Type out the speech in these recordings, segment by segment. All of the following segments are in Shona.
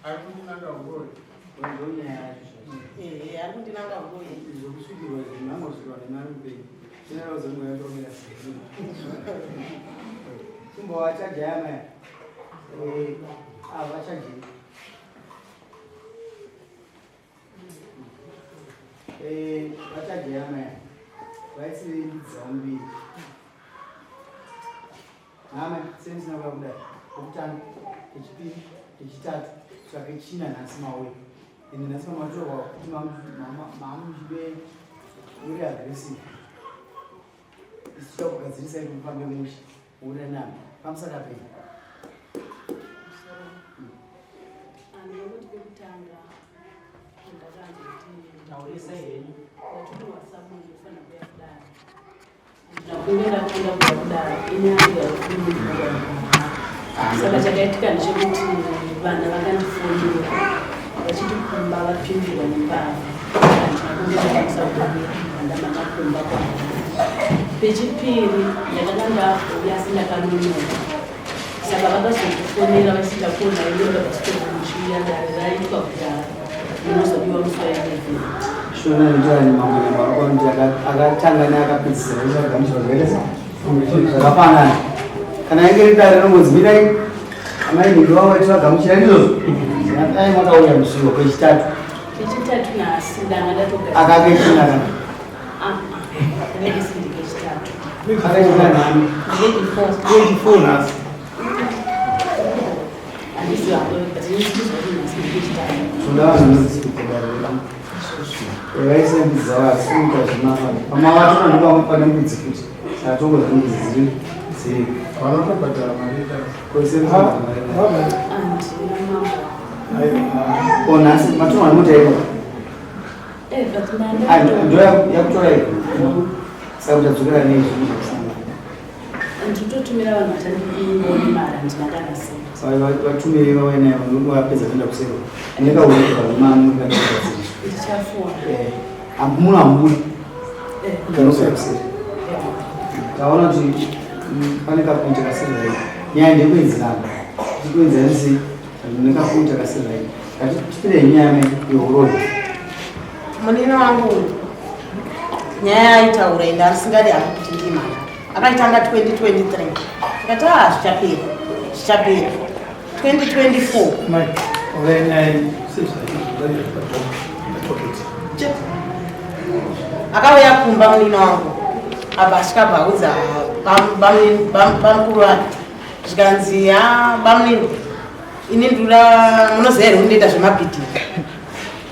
Arikundinanga uroyi. Arikundinanga uroyi. Zokusvikirwa zvinangosvikwa nemari mupenyu. Chinara kuzomwe yatoromera sezvino. Chimbowa chajaya vachaji. Vachajaya maya. Vaisivenzisa mbiri. Nama senisina kuda kudai. Okutanga, echipiri, echitatu, saka echina nhasi mauya. Ende nhasi mamatorwa kuti mamuchibe uri aggressive. Isicha kugadzirisa kuti mufambe musha. Uri nama. Pamusaka pei. Taurisa yenyu. Nakwenda kudara inyanga saka chakaitika ndechekuti vana vakandifundira vachitikumba vapindurwa nembava ndikakundisakisa kuanda makakumba kwavo. Pechipiri ndakanga ndauya sindakanonoka saka vakazokufonera vachitakuona iyoda pachitomuchiya dare raitwa kudara inozodiwa musi waivhevheri Shona njani mambo ya makonti akatanga akapedzisira zvagamuchirwa zvaita zvakafanana kana inge ridare rombozimira amainhingi vamwe vachivagamuchira ndizvozvo ai makauya musuro kwechitatu nhasi ndanga ndatogara akakechina kana ndenge sindikechitatu akachina nani 24 nhasi handisi ndikechitatu zvoda vanhu vanozivikedare vaisembidza vasikuita zvemafani pamavatora ndipamapane mbudzi futi atongoza mbudzi dziri vanotobhadhara mari nhasi matumwa nemota iko ndo yakutora iko saka uchadzokera neizvii zvekusanga nditotumira vanhu vachandione mari handinakanaseaa vatumiri vawainayo vapedza kuenda kusero andikaurekaamaaaaadziri ndichafua munhu kanokuya kuseri taona kuti pane kapunta kasirirai nyaya ndekuenzerana tikuenzanisi nekapunta kasirirai atipire nyaya yeurodi munini wangu nyaya aitaura ende arisingadi hapo kuti ndimana akaitanga 2023 ikati zvichapera 2024 akauya kumba munini wangu apa asvikabvaudza bamukuru wake zvikanzi bamunini ini ndura munoziva here kundoita zvemabhidhiri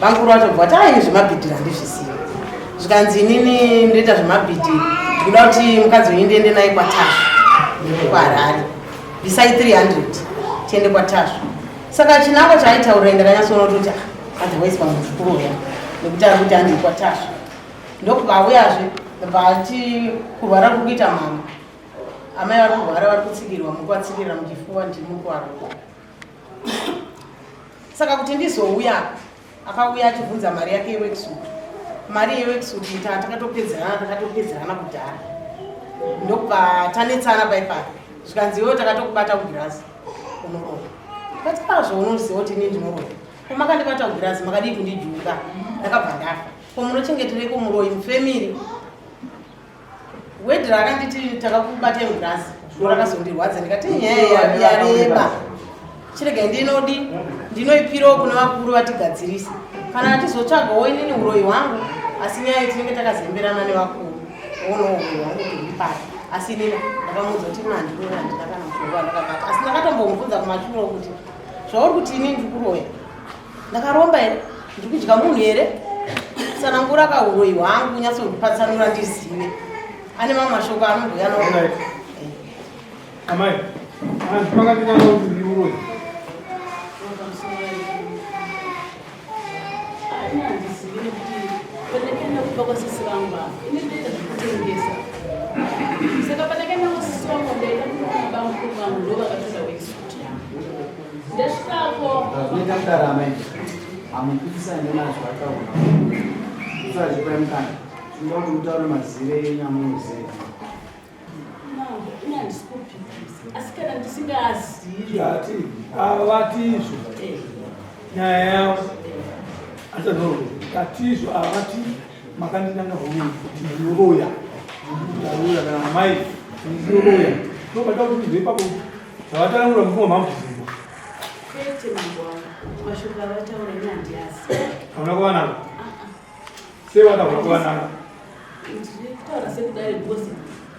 bamukuru wacho bva taini zvemabhidhiri handizvisiva zvikanzi inini ndoita zvemabhidhiri ndikuda kuti mukadzi wenyu ndiende naye kwatasva kwaharare bvisai 300 tiende kwatasva saka chinango chaaitaura ndakanyatsoona kuti otherwise pamuzvikuroya nekuti ari kuti handiri kwatasva ndokuvauyazve vati kurwara kukuita mama amai vari kurwara vari kutsikirwa mukuvatsikirira muchifuva ndiri mukuwara saka kuti ndizouya akauya achibvunza mari yake yeweksuit mari yeweksuit ita takatopedzerana kudhara ndokubva tanetsana paipapo zvikanzi iwo takatokubata kugirazi unorova kati azvounoziva kuti ini ndinoroya komakandibata kugirazi makadii kundijuka ndakabva ndafa ko munochengetereko muroyi mufemiri wedhi rakanditi takakubatai mugirazi zvo rakazondirwadza ndikati nyaya yareba chiregai ndinoipirawo kuna vakuru vatigadzirisa kana atizotsvagawo inini uroyi hwangu asi nyaya tinenge takazemberana nevakuru oonawo uroyi hwangu kuipara asi inini ndakamuudza kuti mandinoya ndina kana mushonga ndakabata asi ndakatombomubvunza kumashuro kuti zvauri kuti ini ndikuroya ndakaromba here ndiri kudya munhu here sanangura kauroyi hwangu kunyatsondipatsanura ndizive ane mamwe mashoko anobhuya nawo amai ndipangandinanga kuti ndiuroyi kwasisi vangu ini ndoita zvekutengesa saka pandakaenda kwasisi vangu ndaenda kunoba mukuru vangu ndo vakatoda wekisuti yangu ndasvikako zvinoita kudara amai hamupikisani nenazvo ataura usachipai mukana zvinoda kuti mutaure mazire enyamunoziva ini handisi kupikisa asi kana ndisingazivi ati avatizvo nyaya yavo asanoro tatizo avati makandinanga huyu kuti ndinoroya ndauya kana amai ndinoroya nobada kuti ndeipapo zvavataramura mufuma mambuzivo kwete mambo wangu mashoko avataura ine handiasi hauna kuvanaka sevadaura kuvanaka ndiri kutaura sekudare bhosi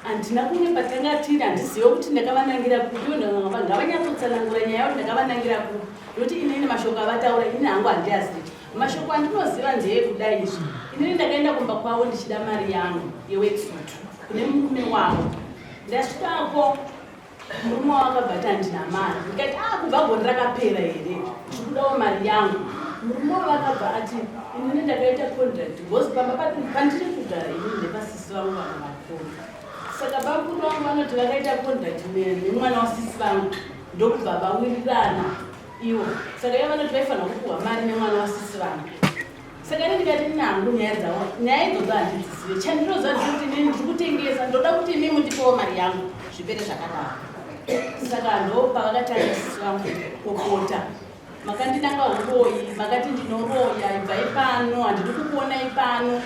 handina kumwe patanga tiri handizive kuti ndakavanangira kupi ngavanyatotsanangura nyaya kuti ndakavanangira kupi nokuti inini mashoko avataura ini hangu handiasi mashoko andinoziva ndeyekudai izvi inini ndakaenda kumba kwavo ndichida mari yangu yeweksutu kune murume wavo ndasvikako murume wavo akabva ti handina mari ndikati kubva goni rakapera here ndikudawo mari yangu murume wavo akabva ati inini ndakaita contract bhosi pamba pandiri kugara inini ndepasisi vangu vana vakuru saka bakuru vangu vanoti vakaita contract nemwana wasisi vangu ndokubva vawirirana iwo saka ivo vanoti vaifanira kupuhwa mari nemwana wasisi vangu saka ini ndikati nangu nyaya dzavo nyaya idzodzo handidzizive chandinoziva ndikuti inini ndiri kutengesa ndoda kuti imi mundipewo mari yangu zvipere zvakadaro saka ndopavakatanga sisi vangu kokota makandinanga uroyi makati ndinoroya ibvai pano handidi kukuonai pano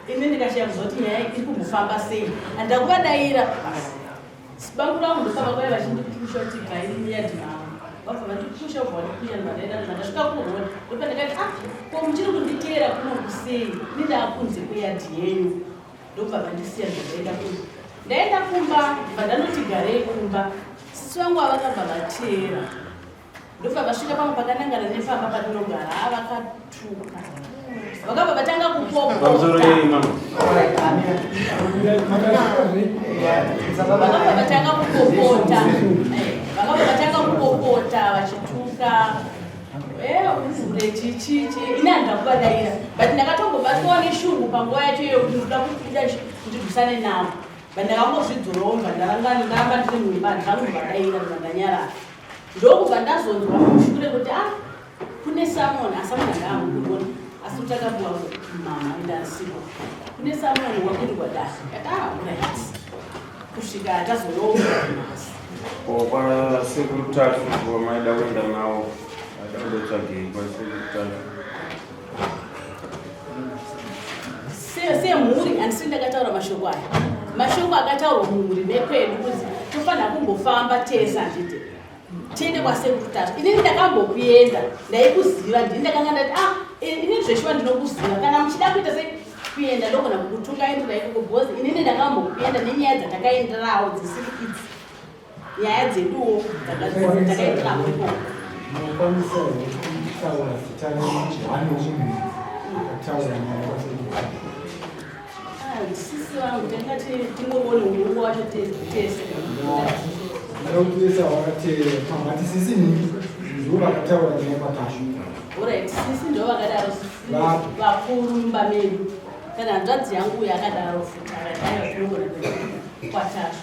ini ndikashaya kuzoti nyaya iri kumbofamba sei handakuvadayira bangu rangu ndofamba kwai vachindipusha kuti bvairi yadinavo vabva vandipusha kubva vandikuyanvadaira ndakasvika kuroni ndopa ndikati ko muchiri kunditeera kuno kusei nindaakunze kweyadhi yenyu ndobva vandisiya ndakaenda kumba ndaenda kumba bva ndanoti garei kumba sisi vangu avakabva vateera ndobva vasvika pamwe pakanangana nepamba patinogara vakatuka vakabva vatanga kupopota vakabva vatanga kupopota vakabva vatanga kupopota vachituka uvhure chichichi ini handakuvadaira but ndakatombobatwawo neshungu panguva yacho iyo kuti ndikuda kupinda ndirwisane navo but ndakangozvidzoromba ndaramba ndiri mumba ndakanguvadaira ndandanyarara ndokubva ndazonzwa mushure kuti kune samoni asamoni ndaamukubona asi utakapuwa mama indasiko kune samoni wakurirwa dasi yatauraiti kusvika atazoroomasi kwasekutatu wamaida kuenda nawo adandotsvagei kwasekutatu semhuri handisi ndakataura mashoko aya mashoko akataurwa mumhuri mekwedu kuti tofanira kumbofamba tese handiti tiende kwasekutatu inini ndakambokuenda ndaikuziva ndini ndakanga ndati inini zveshuva ndinokuziva kana muchida kuita sekuenda ndogona kukutungaindira ikoko bhozi inini ndakambokuenda nenyaya dzatakaenderawo dzisiri idzi nyaya dzeduwo dzakaenderawo ikoko Mwanisa kutaura zitana wani umu kutaura nyaya sisi vangu tangati tingobone urungu wacho tese ndakutisa wakati pamati sisi ndo vakataura nyaya patashu alright sisi ndo vakadaro vakuru mumba medu kana hanzvadzi yangu uyo akadaro futi akadaiwa tinogona kwatashu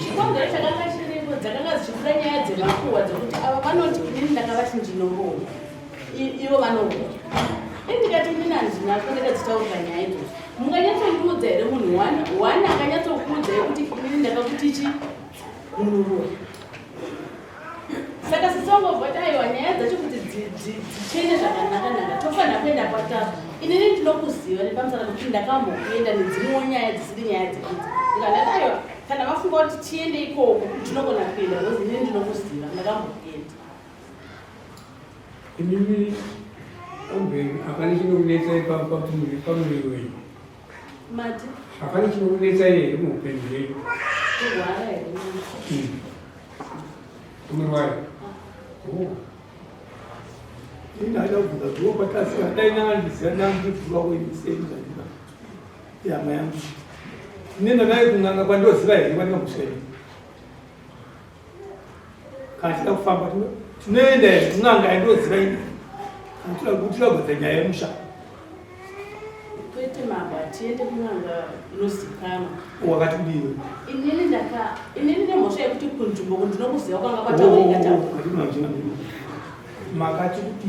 chikonzero chakanga chiripo dzakanga zichikuda nyaya dzemakuhwa dzekuti ava vanoti inini ndakavati ndinorowa ivo vanorowa indikati inini handinako ndakadzitaurira nyaya idzodzo munganyatsokuudza here munhu wani akanyatsokuudza yekuti inini ndakakuti chi munorowa saka sisongobvati aiwa nyaya dzacho kuti dzichene zvakanaka tofanira kuenda kwatafu inini ndinokuziva nepamusana kuti ndakambokuenda nedzimwewo nyaya dzisiri nyaya dzekudzi ndikandati aiwa kana vafunga kuti tiende ikoko tinogona kuenda bcause inini ndinokuziva ndakambokuenda inini hapana chinokunetsai pamuviri wenyu mati hapana chinokunetsai here muupenyu hwenyu kurwara here umurwari Inada kubva dzoko patasi adainanga ndiziva ndangivhurwa kwemisenzanina yama yangu inenda dai kunganga kwandoziva here kwandingamusveni kana tida kufamba tinoenda here kunganga yandoziva ini kana tiragodza nyaya yemusha kwete mabva tiende kunanga inozikanwa wakati kudiwe inini nemhosva yekuti kunzvimbo kundinokuziva kwanga kwataura ikataura makati kuti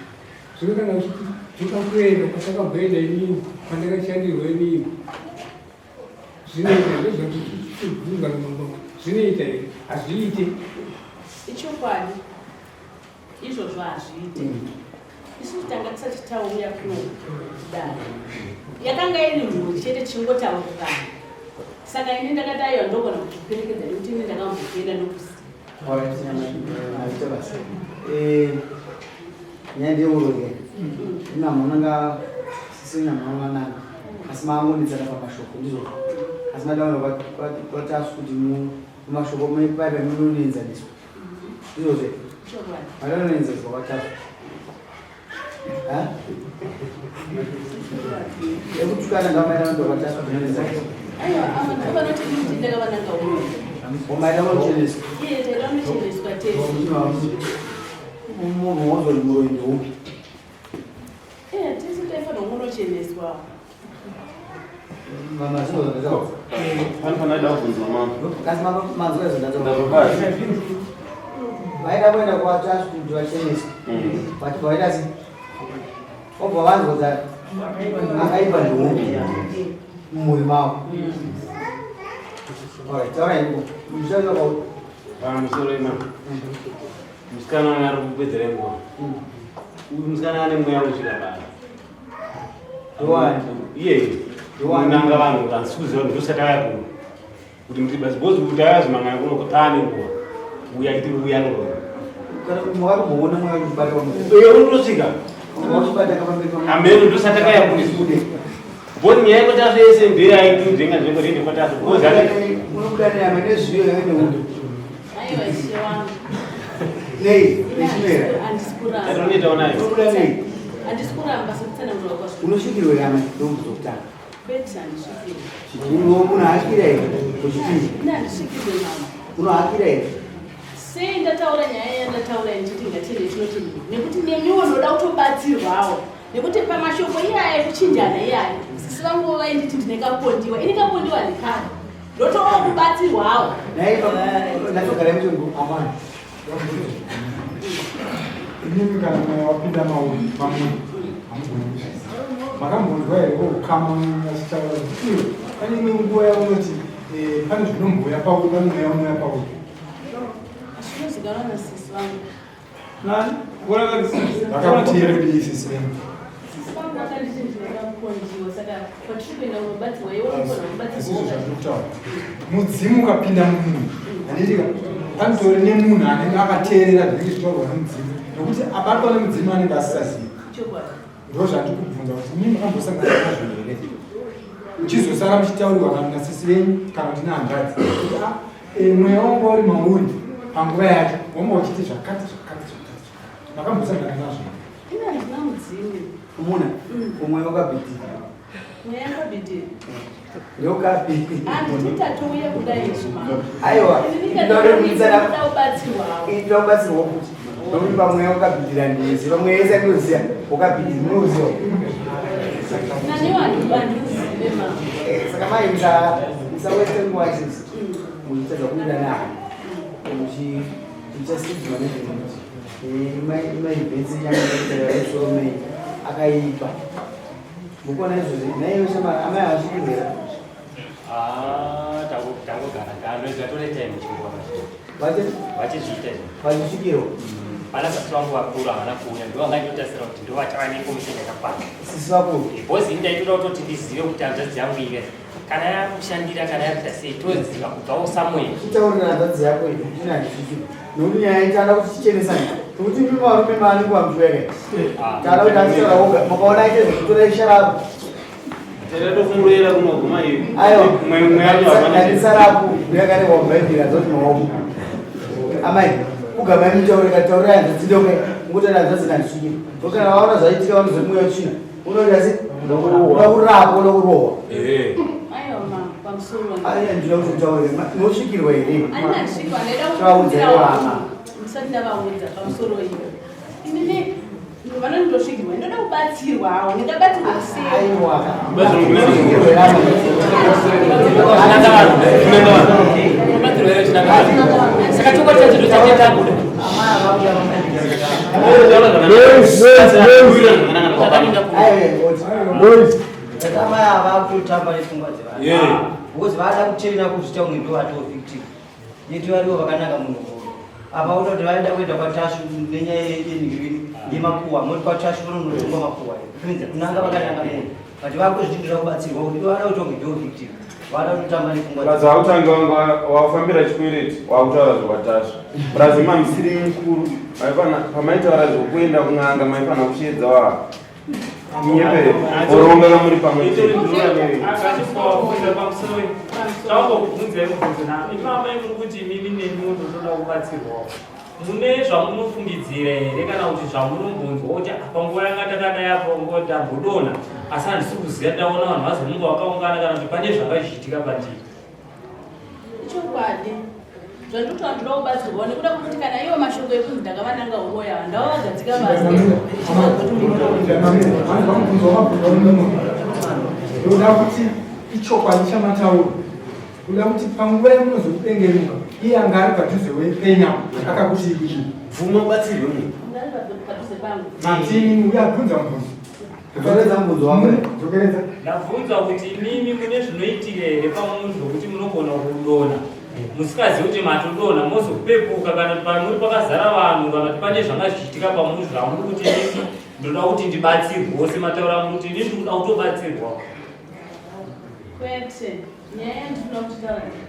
zvino kana uchiti tikakuenda kwatakabhoenda inini kwandakashandirwa inini zvinoita ndezvatiibvunza zvinoita here hazviite ichokwadi izvozvo hazviite isusu tanga tisati tauya kunodaro yakanga iri mhuri chete chingotaurikana saka ini ndakati aiwa ndogona kuperekedza nekuti ini ndakambokuenda nokusi nyaya ndeurore inamhonanga sisina mwananana asi maangonetsana pamashoko ndizvo asi madaona kwatasu kuti mumashoko paipa munoenzaniswa ndizvozve madanoenzaniswa kwatasu ekutukana ngamaidanoda kwatasu dzinoenzaniswa aiwa avanoti kuti ndakavananga uno omaida vanocheneswa iye taidanocheneswa tese munhu wozori muroi ndoupi tese taifanira munocheneswa mama zvinozvandataura Panopana da kubvunzwa mama. kasi manzwa ezvandataura Ndakubata. vaida kuenda kwatasu kuti vacheneswa vati vaita sei obva vanzwa kuti akaipa ndoupi mumuri mavo tauraiko mushauka kwauti Musoro ina. Musikana ari kupedzera nguva. Uyu musikana ane mweya unosvika pari. Ndowani? Iye. Nanga vanhu vansikuziva kuti ndosataya kuno. Kuti muri basi bozi kuti ayazimanga kuno kutane nguva. Uya kuti uya ngoro. kana mwakatomboona mweya uchibata Unosvika. wachibata kapamberi Ameno ndosataya kuno. Boni nyaya yekuti asese mberi aitu dzenga nzvimbo rindi kwataso. Bozi ati unobuda nenyama nezviyo yakaita undo aiwa ishe wangu nei nechimera handisi kuramba ndinoita onayo. unobuda nei handisi kuramba sekutsanangura kwazvo unosvikirwe nyama ndombo dzokutanga kwete handisvikire unohakira here kuchipiri ine handisvikirwe mama unohakira here sei ndataura nyaya yandataura ndichiti ngatende chinoti nekuti nemiwo ndoda kutobatsirwawo nekuti pamashoko iyaya ekuchinjana iyaya sisi vangu vainditi ndinekapondiwa ini kapondiwa ndikana ndotowa kubatsirwawo ndaitogara mutongo amani inini kana mweya wapinda mauri pamwe makambonzwa here kokukama achitaura kuti pane imwe nguva yaunoti pane zvinomboya pauri pane mweya unoya pauri zvinozikanwa nasisi vangu nani vakakuteeredei sisi vengu sisi vangu vakanditi ndinekapondiwa saka patiri kuenda kunobatsirwa iwo kukona izvizvo kubatsirwa zvandikutaura mudzimu ukapinda mumunhu handitika panotori nemunhu anenge akateerera zvinenge zvitaurwa nemudzimu nokuti abatwa nemudzimu anenge asisazivi chokwadi ndo zvandikubvunza kuti mimi makambosangana nazvo here uchizosara muchitaurirwa kana nasisi venyu kana kuti nehanzvadzi kuti mweya wangu uri mauri panguva yacho wanga uchiti zvakati makambosangana nazvo ine handina mudzimu umuna umwe wakabhidhika mweya yakabhidhira ndokabhidhika handititatoуya kudai zvima aiwa ndingaoda kubatsirwawo ida kubatsirwa kuti nokuti pamwe wakabhidhira ndiziva mweya yese anoziva wakabhidhira munoziva naniwo handizive mama saka mai musawese nguva chisi muchitadza kuita nayo muchasidzwa nezvekuti maivhesi yangaitayaisomei akaipa mukona izvozvi naiwe amai havachikuzera tangogara gano izvatore time chingova vachizvikiro vanasati vangu vakuru havana kuuya ndovangandotasira kuti ndovatava neinformation yakakwana. Sisi wako. Bhozi ndaitoda kutoti ndizive kuti hanzvadzi yangu ive kana yakushandira kana yakuita sei toziva kubvawo Samuel. Kutaurira hanzvadzi yako iyi ndina ndizviki. Nokuti nyaya itanda kuti tichenesane. Nokuti imi varume maani kuhamzvere. Tanda kuti asira woga. Makaona ite zvokutora isharapo. Tofungurira kunoguma iyo. Aiwa. Ndisarapo yakare wabvaidira dzoti maoko. Amai. Kugama mitaurika taurira hanzvadzi ndoke. Ngutira hanzvadzi ndandisviki. Ndokana vaona zvaitika vanozomuya china. Unoita sei? Unokurapa unokurohwa. Aya ndinoda kuti utaurire. Unosvikirwa here? Andina kusvikirwa ndaida musati ndavaudza pamusoro iyo. Inini vanondosvikirwa ndoda kubatsirwa hawo ndingabatsirwa sei? Aiwa. Saka choko chacho chachetabuda. Amai avakutotamba nepfungwa dzevana because vada kuchena kuzvita umwe ndo vatoo victim yetu variwo vakanaka munhu apa uno kuti vaida kuenda kwatashu nenyaya yenhiriri yemakuwa moti kwatashu vanondotonga makuwa kunanga vakanaka munhu but vakuzvitindira kubatsirwa kuti vada kutonge ndo victim vada kutotamba nepfungwa kazi hautange wafambira chikwireti wakutaura zvokwatashu brazima misiri mukuru pamaitaura zvokuenda kun'anga maifana kuchiedza wa nyepere oronga kamuri pamwe kuti mimi nemuno toda kubatsirwawo mune zvamunofungidzira here kana kuti zvamunombonzwa kuti panguva yanga takadayapo ngodambodona asi handisi kuziva ndaona vanhu vazomunga vakaungana kana kuti pane zvakazviitika pandii chokwadi zvandotoda ndoda kubatsirwa nekuda kuti kana iwo mashoko ekunzi ndakavananga uroya ndavavagadzika ndoda kuti ichokwadi chamatauro kuda kuti panguva yemunozokudengeruka iye anga ari padhuze wepenya akakuti bvuma ubatsirwe matini uyabvunza mubvunzo ndabvunza kuti imimi mune zvinoitika here pamunhu zvokuti munogona kudona musikazivi kuti matodona mozopepuka kana pamuri pakazara vanhu kana kuti pane zvanga zvichiitika pamunhu zvamuri kuti ini ndoda kuti ndibatsirwewo semataura muri kuti ini ndikuda kutobatsirwa kwete nyaya yandinoda kuti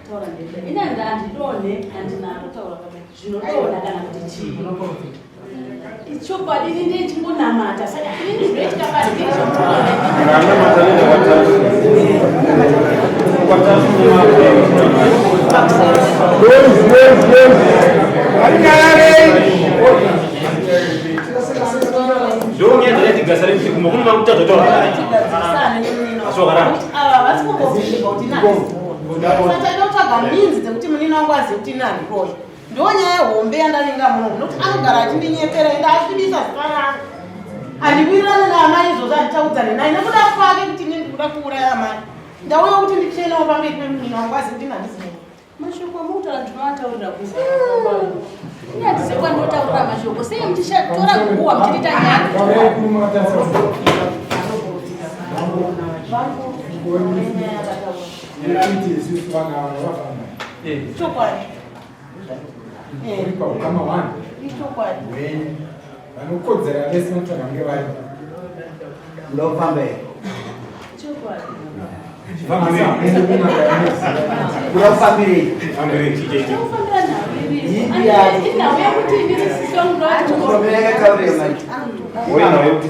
taura ndeda inanzi handidone handinaro taura zvinodona kana kuti chii chokwadi ini ndichingonamata saka inini zvinoitika Saka minzi dzekuti munini wangu azive kuti inandiroya ndonyaya yehombe yandaninga muno nokuti anogara achindinyeperera enda asvibisa zita rangu handiwirirana naamai izvozvo handitaudzane naye nekuda kwake kuti ini ndikuda kuuraya amai ndauya kuti ndichenewo pamberi pemunini wangu azive kuti ndandizive mashoko amutaura ndinovataurira kuva inatize kwandotaurira mashoko sei muchitora kuguwa muchirita nyaya chokwadi ukama wani vanokodzera vese vanotsvaga kunge vari ndofamba here urafambirei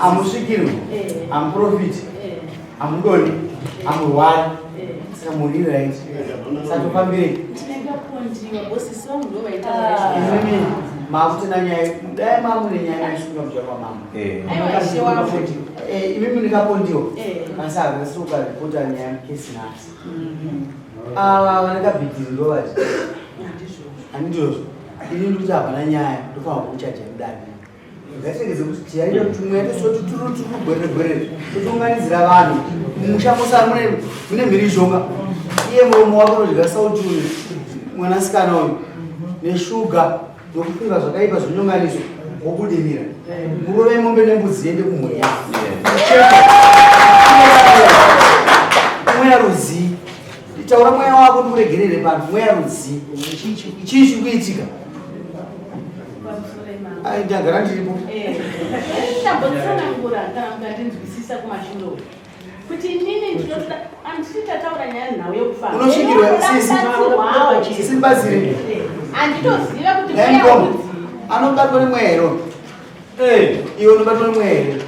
amusvikirwi amuprofiti amudoni amurwari saka murirai satofambirei inini makutina nyaya dai mamune nyaya yaisvika kuja kwamama imimi ndikapondiwa asi havesi ukaripota nyaya mukesi nasi ava vanekabhidhiri ndovati handizvozvo ini ndikuti havana nyaya ndofanira kuchaja mudani ngatengeze kuti tiyarira kuti mwe yatosoti turugwerere totiunganidzira vanhu mushamosa mune mhirizhonga iye muromo wako unodya sautuni mwanasikana uyu neshuga nokufunga zvakaipa zvonyonganiso wokudimira murove mombe nembudzi yende kumhuri yako mweya ruzii itaura mweya wako kuti uregerere pano mweya ruzii chii chiri kuitika aita garanti ripo ndambotsanangura kana mukandinzwisisa kumashure kuti inini ndinoda anditataura nyaya nhau yekufamba unoshikirwa sisi mbazire anditoziva kuti anobatwa nemwero iwe unobatwa nemwero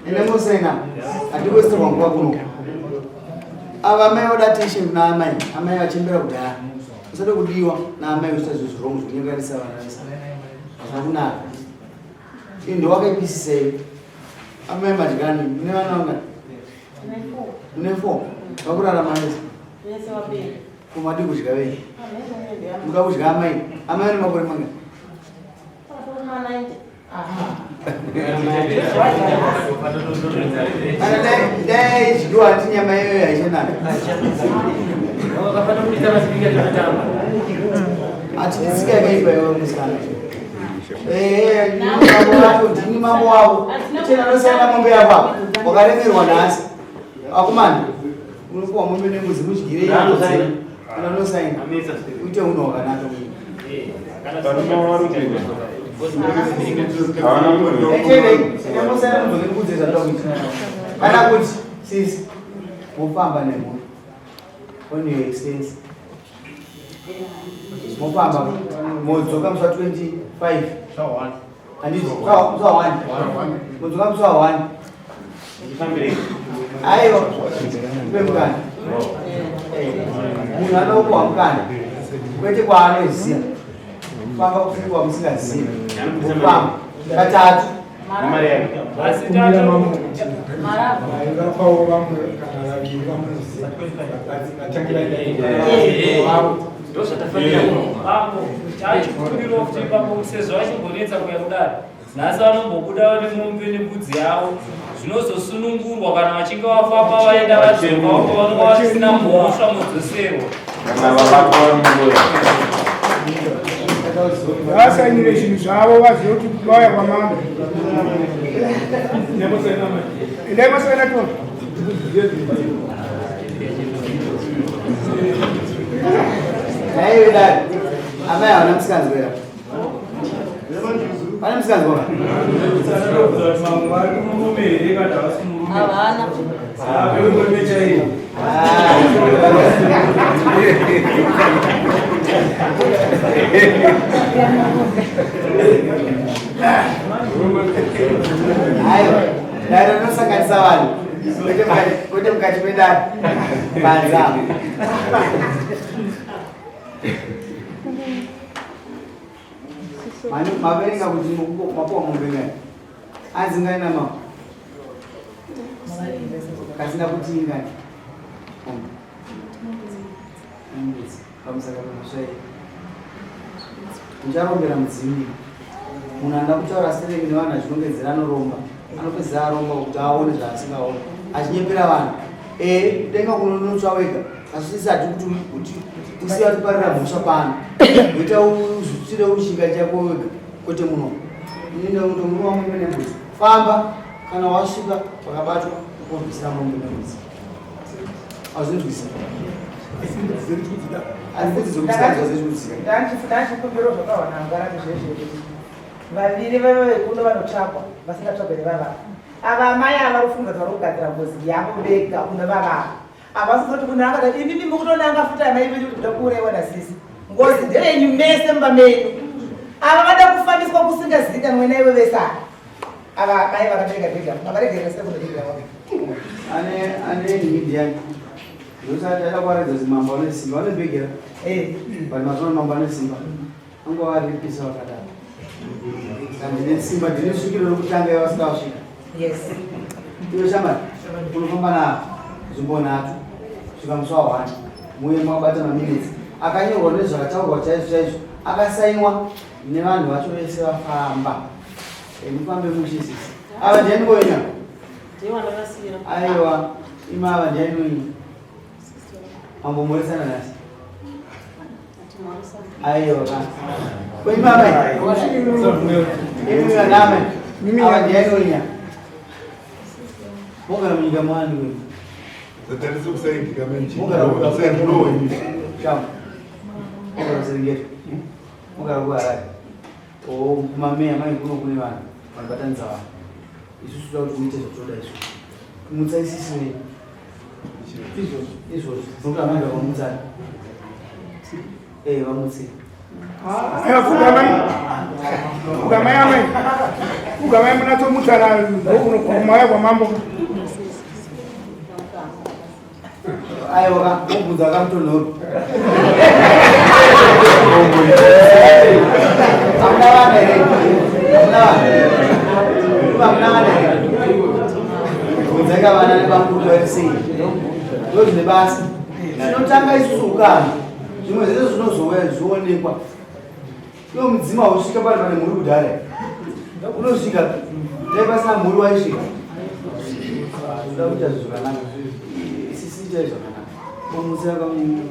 inemusena atikuisirwa nguva kuno ava mai odateshe naamai amai vachembera kudhaya usade kudiwa naamai usita zvezvirongo zvinyengarisa vana vese zvakunaka inde wakaipisisei amai madyani mune vana vangani mune 4 vakurarama vese kumadi kudya vei muda kudya amai amai ane makore mangani dai zvidiwa hati nyama iyoyo haichanaka hatidisika yakaipa iwe musikana ndini mambo wavo chena nosaina mombe yako wakaremerwa nhasi akumana unopuwa mombe nemuzi mudyirei nosaina uite uno wakanaka kana kuti sisi mufamba nemunhu on your expense mufamba modzoka musa 25 handiti musa 1 modzoka musa 1 aiwa ipe mukana munhu anopuwa mukana kwete kwaanoziva famba kufikwa musingazivi mufamba katatu chachikumbiro kuti ipapo sezvo vachimgonetsa kuya kudaro nhasi vanombobuda nemombe nebudzi yavo zvinozosunungurwa kana vachinge vafamba vaenda vachivaoko vanenge vasina mhosva mudzoserwa vasainire zvinhu zvavo vazive kuti vauya kwamambo endai masaina tona naiwe dai amai havana musikanzwera pane musikanzwera havana aiwa dai rinosanganisa vanhu kwete mukati medare panzamo maverenga kuti mapuwa mumbengai anzi na mama kasina kuti ingani pamusaka pemusvai ndicharombera mudzimbi munhu anda kutaura sereki nevanhu azvinongedzera anoromba anopedzera aromba kuti aone zvaasingaona achinyepera vanhu denga kunonotsva wega azvisati kuti usiya tiparira mhosva pano uita uzvitsire uchinga chako wega kwete muno ininde kuti muno wamwe nembuzi famba kana wasvika wakabatwa ukonzwisira mombe nembuzi azvinzwisira ndachikumbiro zvakawana ngarati zvezvekuti vaviri veve vekuno vanotsvakwa vasingatsvagwe nevavava ava amai ava kufunga kuti vari kugadzira ngozi yavo vega kuna vavava havasizoti munhu akati imimi mukutonanga futi amai vedu kuti ndakuureiwa nasisi ngozi nderenyu mese mumba menyu ava vada kufambiswa kusingazivikanwe naiwe vesana ava mai vakabereka vega vakaregera sekunodigira ane ndiani ndosati adakwaredza kuti mambo ane simba anebhegera but mazona mambo ane simba anga waripisa wakadaro ndine simba ndine svikiro rokutanga yavasikasvika iwe shamari unofamba navo nzvimbo nhatu svika musi wa1 muye mwabata maminitsi akanyorwa nezvakataurwa chaizvo chaizvo akasainwa nevanhu vacho vese vafamba mufambe muchisisi ava ndianikoina aiwa ima ava ndianinoina mambo muresana nasi Aiwa ka. Kwa mama. Mimi nami. Mimi hawajaonya. Mungu anamjia mwani wewe. Zatarizo kusaidia kama nchi. Mungu anakusaidia ndio hivi. Kama. Mungu anasaidia. Mungu anakuwa oh mamea mai kuno kuni wana. Wanapata nzawa. Isusu za kutumite zotoda isu. Kumutsa isisi ni. Iso. Mungu amanga kwa mutsa. Vamutse. Ayo Ugamaya mnato mutara ngokuno kumaya kwa mambo. Ayo ka ubudza kamtono. Amna ere. Amna ere. Uzeka bana ne bambuto FC. Ndozi basi. Sinotanga isukana. Zvimwe zvese zvinozoonekwa. Iyo mudzima usvika pari pane muri kudhara. Unosvika dai pasina muri waisvika. Zvoda kuita zvakanaka. Isisi itai zvakanaka. Komutsa kamu.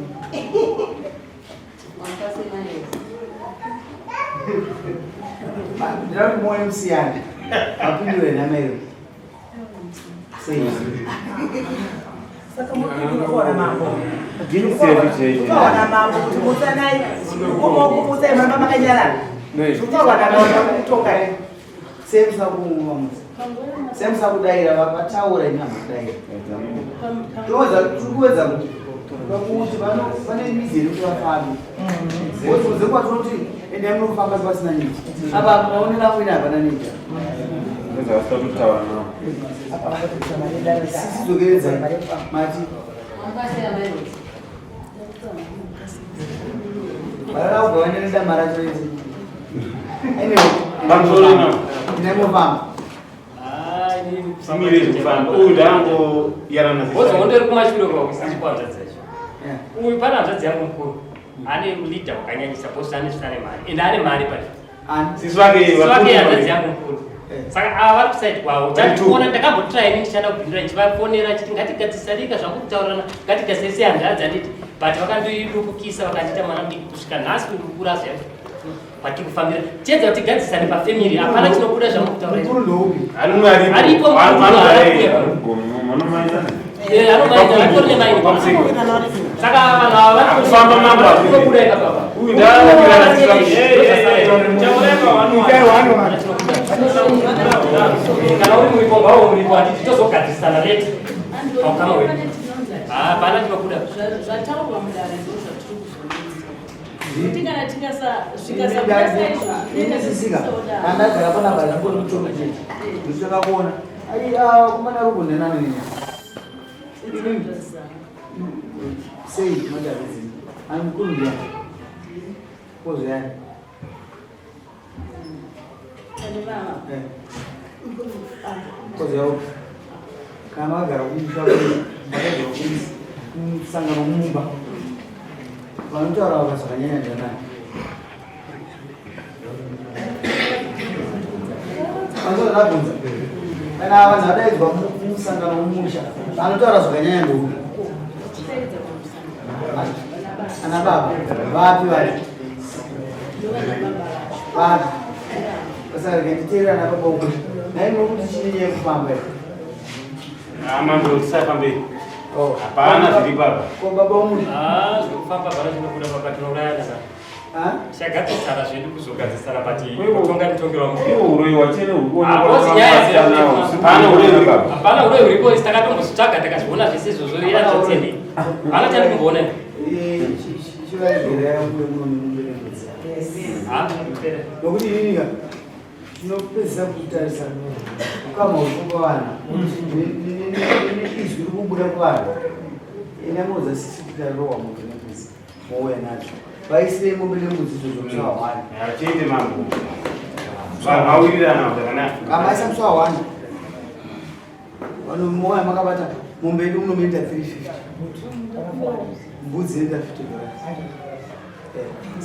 Ndira kumuona musiyana. Mapindure namero. Sei. Saka mutu kuona mambo. Kuona mambo kuti mutanai. Kuma kumutsa mama makanyala. Kutoka kana kutoka. Semsa kumumamutsa. Semsa kudaira vapataura nyama kudaira. Toza tukuweza kuti vane mizero kuvafambi. Wozoze kwatinoti ende munofamba pasina nyika. Apa paonera kuina hapana nyika. Sizogeredza mati. Varara kugawanirida mara choizi. Anyway, ndinamufamba. Simile kufamba. Udango yarana zisa. Wozo ndiri kumashiro kwa kusisi kwa mzazi. Uyu pana mzazi yangu mkuru. Ane leader wakanyanyisa post ane sane mali. Enda ane mali pale. Sisi wake mzazi yangu mkuru. Saka vari kusaiti kwavo tationa ndakambotraining ndichada kubhindura ndichivafonera chiti ngatigadzisarika zvakutaurana ngatigadzise hanzvadzi anditi but vakandoidukukisa vakandiita mwana mudiki kusvika nhasi kukura zvaio kwatiri kufambira tiedza kuti tigadzisane pafamily hapana chinobuda zvamukutauraaripo anomaatoriine maini saka vanhu ava varikufamba mambokuda ikapapa kana uri muripo ngao muripo anditi tozogadzisana rete aukama wedu hapana tinokuda zvataurwa mudare ndozvatiri kuzonisa kuti kana tikasasvikasaisizika andagara panapa ndambori mutombo chete ndichakakuona kumana rukunhenanenya sei madavizini ani mukuru ndiyani kozvayani kozvayao kana vagara kumusangano mumba vanotaura vakazvakanyanya ndanani vanozodabvunza kana vanhu vadaidzwa mumusangano mumusha vanotaura zvakanyanya ndouyu ana baba vapi vari vapi vasarikanditeerana baba uku nainokuti chini yekufamba mambo tisafambei hapana zviri baba ko baba umuri zvekufamba vana zvinobuda pakati nourayana shagadzisara zvedu kuzogadzisara pati kutonga mitongero uroyiwa chene hapana uroyi huripo isi takatombozvitsvaga takazviona zvese izvozvo yachotseni hapana chani kumboona nokuti ininika tinopedzisa kutarisa ukama huko kwana izwi rikubuda kwana inamoza sisi kutarowa muntu nepesi mouya nacho vaisire mombe lemudzidzo zvomusawa wani achite mambo vawirirana zvakanaka kamaisa musawa wani vanomoya makabata mombe yedu munomeita 350 mbudzi inoita 50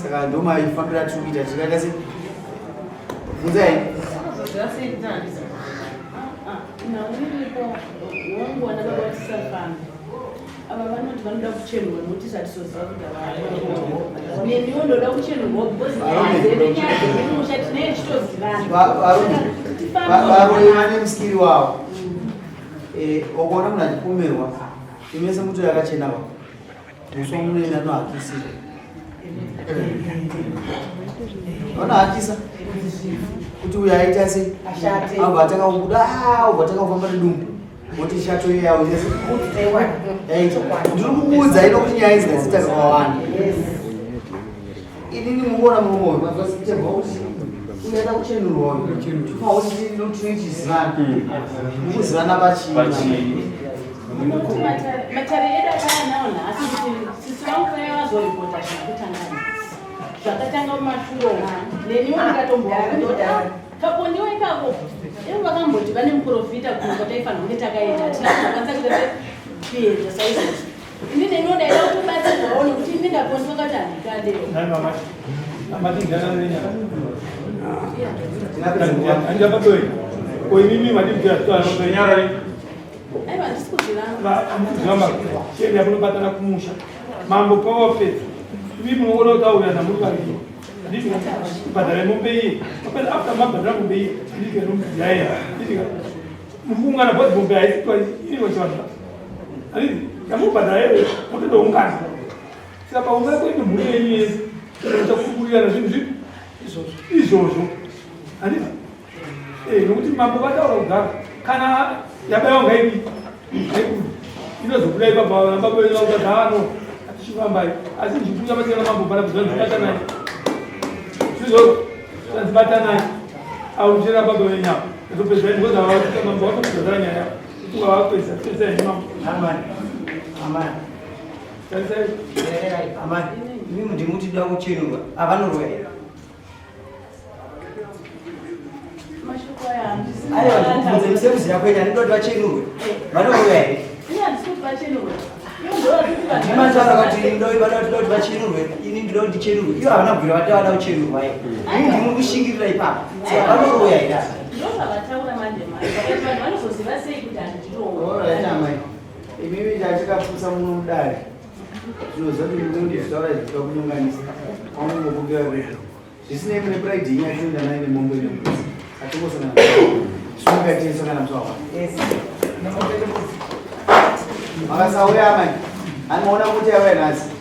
saka ndomaifambira tikuita tikaita se bvunzai ava vanoti vanoda kuchenurwa nokuti zvatisoziva kuti neniwo ndoda kuchenurwa because nyaya dzemusha tinee varoyi vane musikiri wavo wakaona munhu achipomerwa imese muto yakachena va muswa munoenda nohakisira vanohakisa kuti uyo aita sei abva atakabuda ubva takafamba nedumbu moti shato yawo ndiri kukuudza ino kuti nyaya idzi dzita kakawanda inini mukuona mumoyo mazvasiterwa kuti unoenda kuchenurwa tinochizivana mukuzivana pachii matare edu akaanawo nhasi kuti sisi vangu vaya vazoripota zvinakutangana zvakatanga mumashure neniwo ndikatomboaoda kapondiwo ikako ivo vakamboti vane muprofita kunonga taifanira kunge takaenda hatina kunakwanisa kutaa kuedza saizvozvo ini nenodaida kutobatsirwawo nekuti ini ndapondiwa kati handikadeo aiva ndisi kuzivaaakunobatana kumusha mambo pawapedza ivi munoona kuti auya namuri vaviri badhara mombe iye apedza after mabhadhara mombe iye ndike nomudyaira mukungana bhoti mombe haisitwa inivachivanza handiti yamubhadhara iye motodoungana saka paungai kuende mhuri yenyu yese takukurirana zvinhu izvozvo handiti nokuti mambo vataura kugara kana yabayiwa ngaivi inozobuda ipapa nambabaaano atichifambai asi ndichikuya pasina mambo bhara kuzvanzibatanai izvozvo zvanzibatanai auchera baba venyama ezopedzai ndozavaita mambo vakuzazara nyaya kuti wavakweza pedzai nemambo imi ndimutida kuchenurwa avanorwa here aiwa ndikubvunze musemuzira kuenda ndinoti vachenurwe vanorwa here ndimataura kuti ndoi vanotidoti vachenurwe ini ndinoti ndichenurwe ivo havana kubvira vati vada kuchenurwa ye ini ndimuri kushingirira ipapo saka vanoroya here imimi ndatikapfusa muno mudare zvino zvati munondizvitaura zvitoda kunyonganisa kwamungokumbira kwedu zvisinei mune pride yenyu yatinoenda nayo nemombe nembuzi atingosangana zvinongatiyesangana mswava makasauya amai anoona kuti yava nhasi